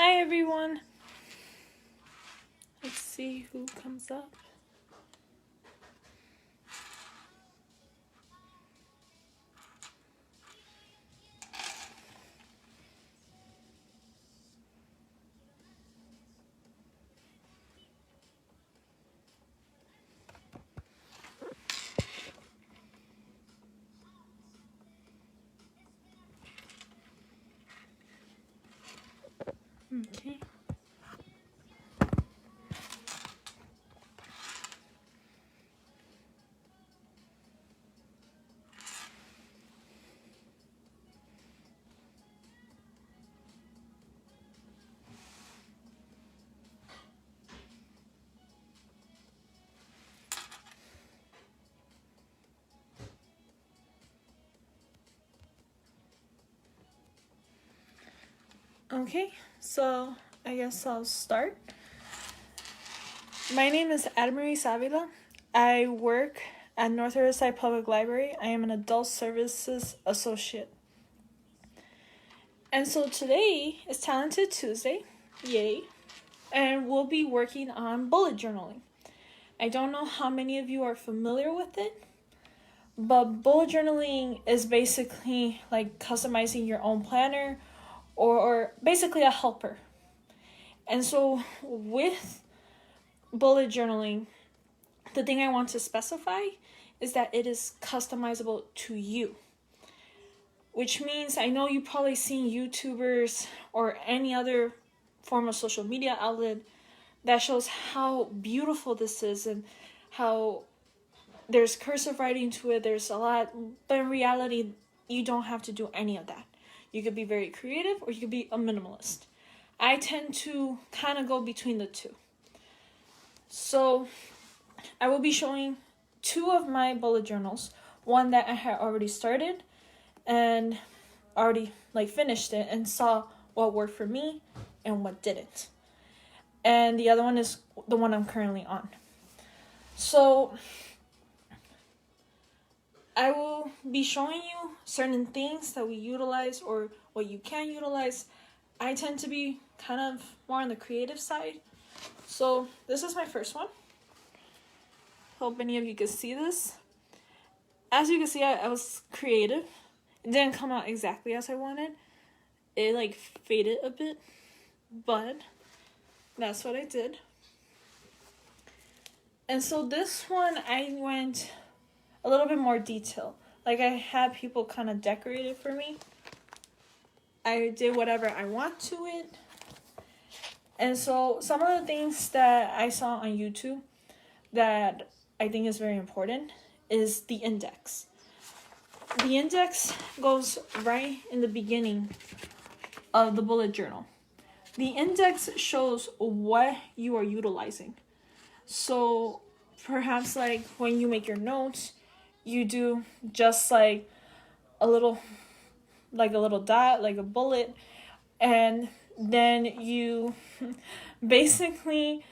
Hi everyone. Let's see who comes up. Okay. Okay, so I guess I'll start. My name is Admaryz. I work at North Riverside Public Library. I am an adult services associate. And so today is Talented Tuesday. Yay. And we'll be working on bullet journaling. I don't know how many of you are familiar with it, but bullet journaling is basically like customizing your own planner or basically a helper. And so with bullet journaling, the thing I want to specify is that it is customizable to you. Which means I know you've probably seen YouTubers or any other form of social media outlet that shows how beautiful this is and how there's cursive writing to it, there's a lot, but in reality, you don't have to do any of that. You could be very creative or you could be a minimalist. I tend to kind of go between the two. So I will be showing two of my bullet journals, one that I had already started and already finished it and saw what worked for me and what didn't. And the other one is the one I'm currently on. So I will be showing you certain things that we utilize or what you can utilize. I tend to be kind of more on the creative side. So this is my first one. Hope any of you can see this. As you can see, I was creative. It didn't come out exactly as I wanted. It faded a bit, but that's what I did. And so this one, I went a little bit more detail. I had people kind of decorate it for me. I did whatever I want to it. And so some of the things that I saw on YouTube that I think is very important is the index. The index goes right in the beginning of the bullet journal. The index shows what you are utilizing. So perhaps when you make your notes, you do just a little dot, like a bullet, and then you basically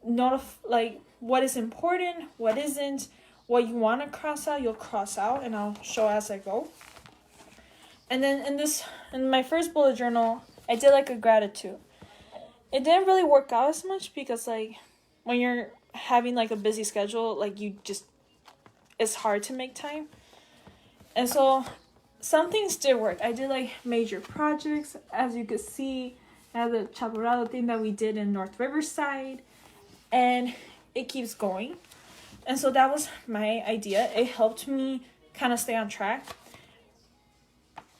notify what is important, what isn't, what you want to cross out, you'll cross out, and I'll show as I go. And then in my first bullet journal, I did a gratitude. It didn't really work out as much because when you're having a busy schedule, it's hard to make time. And so some things did work. I did major projects. As you could see, I had the chaparrado thing that we did in North Riverside, and it keeps going. And so that was my idea. It helped me kind of stay on track.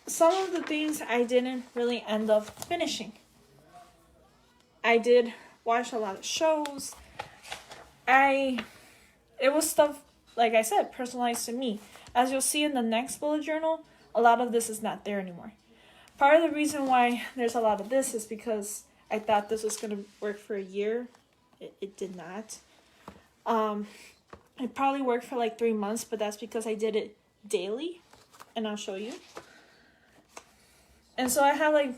Some of the things I didn't really end up finishing. I did watch a lot of shows. It was stuff, like I said, personalized to me. As you'll see in the next bullet journal, a lot of this is not there anymore. Part of the reason why there's a lot of this is because I thought this was going to work for a year. It did not. It probably worked for 3 months, but that's because I did it daily, and I'll show you. And so I have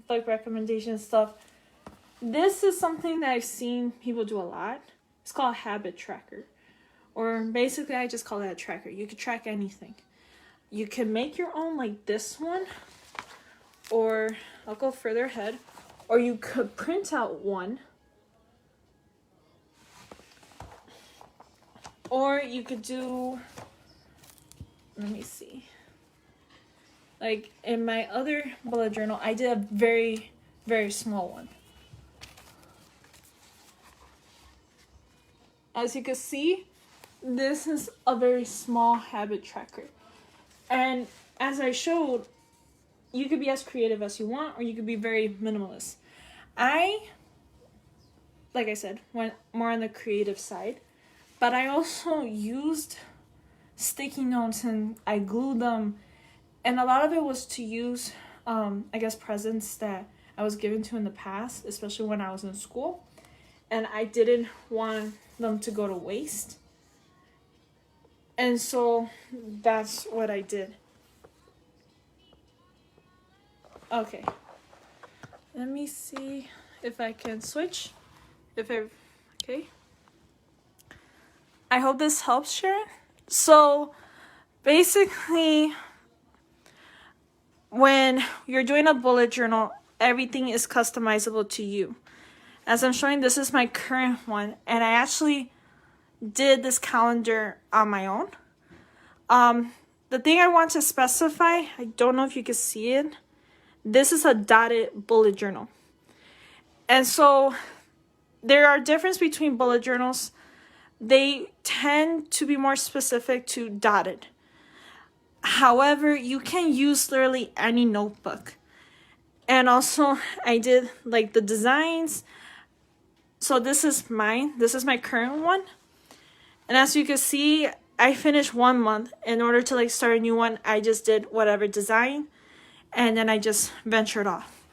book recommendation stuff. This is something that I've seen people do a lot. It's called habit tracker, or basically I just call it a tracker. You can track anything. You can make your own like this one, or I'll go further ahead, or you could print out one, or you could do, let me see, like in my other bullet journal, I did a very, very small one. As you can see, this is a very small habit tracker. And as I showed, you could be as creative as you want, or you could be very minimalist. Like I said, went more on the creative side, but I also used sticky notes and I glued them. And a lot of it was to use, I guess, presents that I was given to in the past, especially when I was in school. And I didn't want them to go to waste. And so that's what I did. Okay. Let me see if I can switch. Okay. I hope this helps, Sharon. So basically, when you're doing a bullet journal, everything is customizable to you. As I'm showing, this is my current one, and I actually did this calendar on my own. The thing I want to specify, I don't know if you can see it, this is a dotted bullet journal. And so there are differences between bullet journals. They tend to be more specific to dotted. However, you can use literally any notebook. And also, I did like the designs. So this is mine. This is my current one. And as you can see, I finished 1 month. In order to like start a new one, I just did whatever design. And then I just ventured off.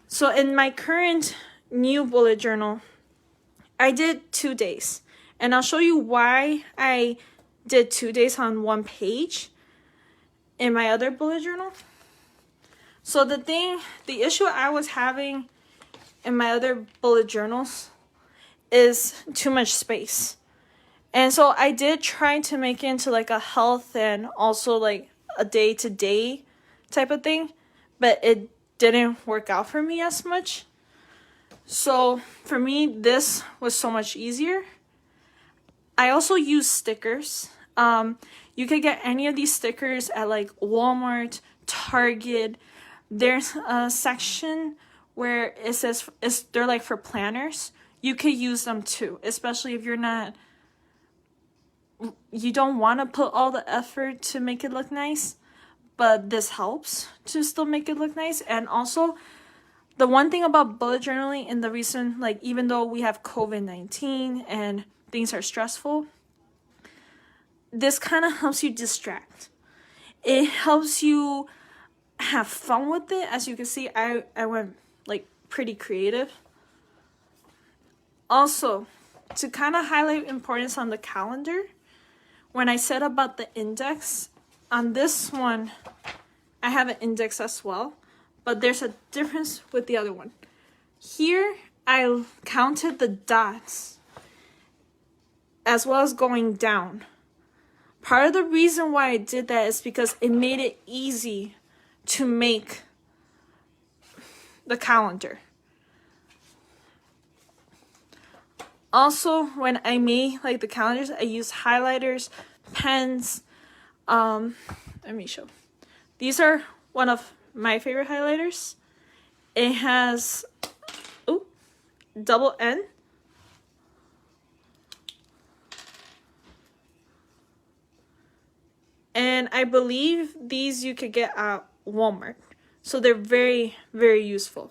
So in my current new bullet journal, I did 2 days. And I'll show you why I did 2 days on one page in my other bullet journal. So the issue I was having in my other bullet journals is too much space. And so I did try to make it into like a health and also like a day-to-day type of thing, but it didn't work out for me as much. So for me, this was so much easier. I also use stickers. You could get any of these stickers at like Walmart, Target. There's a section where it says they're like for planners. You could use them too, especially if you don't want to put all the effort to make it look nice, but this helps to still make it look nice. And also, the one thing about bullet journaling and the reason, like, even though we have COVID-19 and things are stressful, this kind of helps you distract. It helps you have fun with it. As you can see, I went like pretty creative. Also, to kind of highlight importance on the calendar, when I said about the index, on this one, I have an index as well, but there's a difference with the other one. Here, I counted the dots as well as going down. Part of the reason why I did that is because it made it easy to make the calendar. Also, when I made like the calendars, I used highlighters, pens. Let me show. These are one of my favorite highlighters. It has double N. And I believe these you could get at Walmart. So they're very, very useful.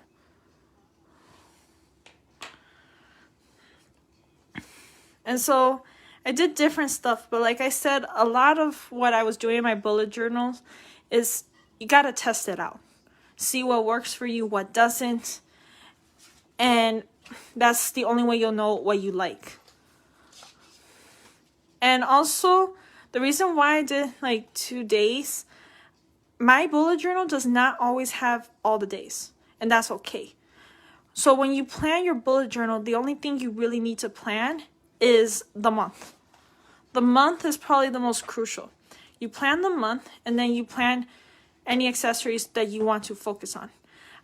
And so I did different stuff, but like I said, a lot of what I was doing in my bullet journals is you gotta test it out. See what works for you, what doesn't. And that's the only way you'll know what you like. And also, the reason why I did like 2 days, my bullet journal does not always have all the days, and that's okay. So when you plan your bullet journal, the only thing you really need to plan is the month. The month is probably the most crucial. You plan the month, and then you plan any accessories that you want to focus on.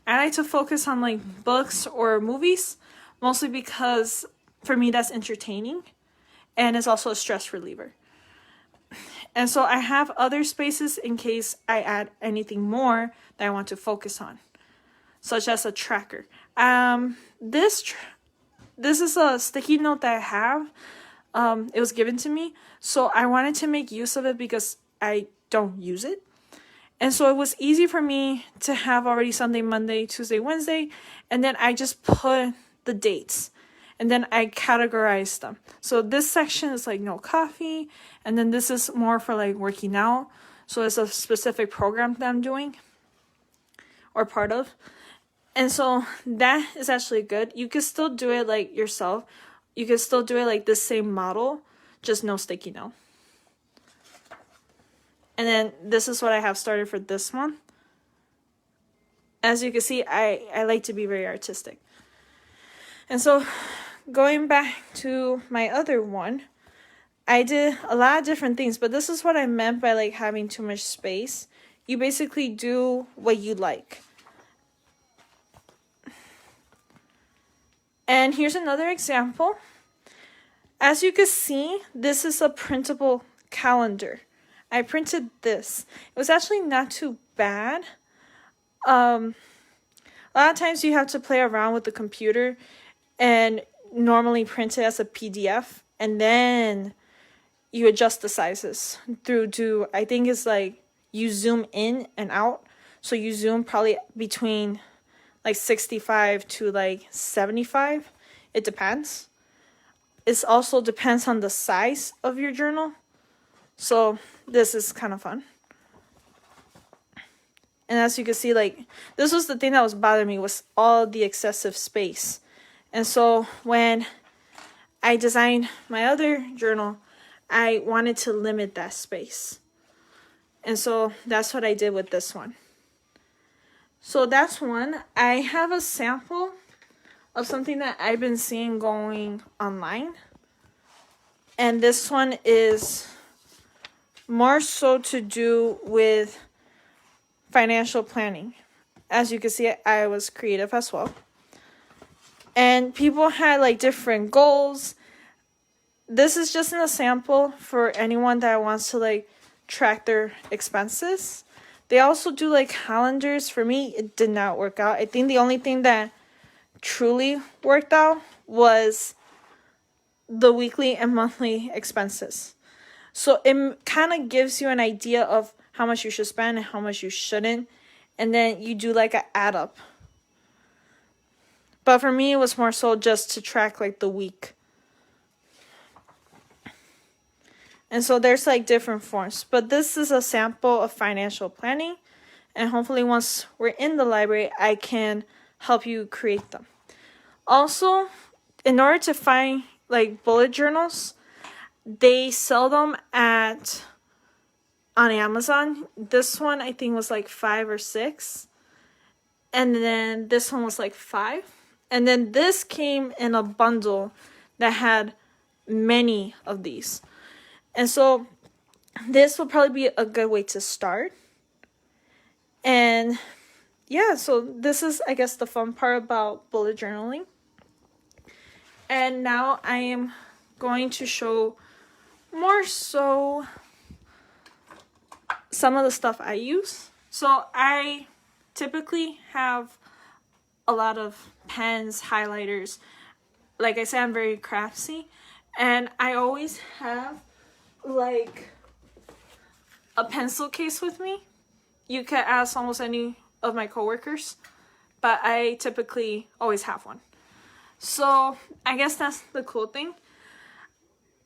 I like to focus on like books or movies, mostly because for me that's entertaining and it's also a stress reliever. And so I have other spaces in case I add anything more that I want to focus on, such as a tracker. This is a sticky note that I have. It was given to me, so I wanted to make use of it because I don't use it. And so it was easy for me to have already Sunday, Monday, Tuesday, Wednesday, and then I just put the dates. And then I categorize them. So this section is like no coffee. And then this is more for like working out. So it's a specific program that I'm doing or part of. And so that is actually good. You can still do it like yourself. You can still do it like the same model, just no sticky note. And then this is what I have started for this month. As you can see, I like to be very artistic. And so going back to my other one, I did a lot of different things, but this is what I meant by like having too much space. You basically do what you like. And here's another example. As you can see, this is a printable calendar. I printed this. It was actually not too bad. A lot of times you have to play around with the computer and normally print it as a PDF, and then you adjust the sizes through to, I think it's like you zoom in and out. So you zoom probably between like 65 to like 75. It depends. It also depends on the size of your journal. So this is kind of fun. And as you can see, like, this was the thing that was bothering me, was all the excessive space. And so when I designed my other journal, I wanted to limit that space. And so that's what I did with this one. So that's one. I have a sample of something that I've been seeing going online. And this one is more so to do with financial planning. As you can see, I was creative as well. And people had like different goals. This is just a sample for anyone that wants to like track their expenses. They also do like calendars. For me, it did not work out. I think the only thing that truly worked out was the weekly and monthly expenses. So it kind of gives you an idea of how much you should spend and how much you shouldn't. And then you do like an add up. But for me, it was more so just to track like the week. And so there's like different forms. But this is a sample of financial planning. And hopefully once we're in the library, I can help you create them. Also, in order to find like bullet journals, they sell them on Amazon. This one I think was like 5 or 6. And then this one was like 5. And then this came in a bundle that had many of these. And so this will probably be a good way to start. And yeah, so this is, I guess, the fun part about bullet journaling. And now I am going to show more so some of the stuff I use. So I typically have a lot of pens, highlighters. Like I said, I'm very craftsy. And I always have like a pencil case with me. You can ask almost any of my coworkers, but I typically always have one. So I guess that's the cool thing.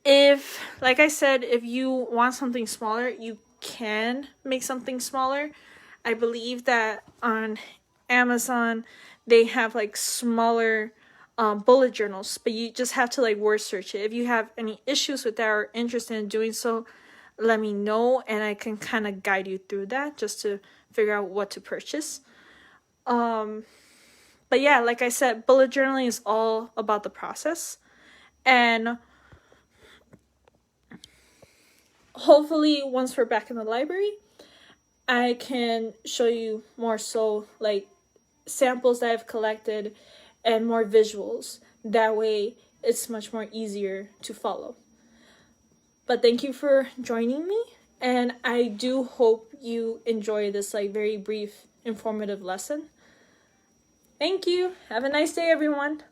If, like I said, if you want something smaller, you can make something smaller. I believe that on Amazon, they have like smaller bullet journals, but you just have to like word search it. If you have any issues with that or interested in doing so, let me know and I can kind of guide you through that just to figure out what to purchase. But yeah, like I said, bullet journaling is all about the process. And hopefully once we're back in the library, I can show you more so like samples that I've collected and more visuals. That way it's much more easier to follow. But thank you for joining me, and I do hope you enjoy this like very brief informative lesson. Thank you. Have a nice day, everyone.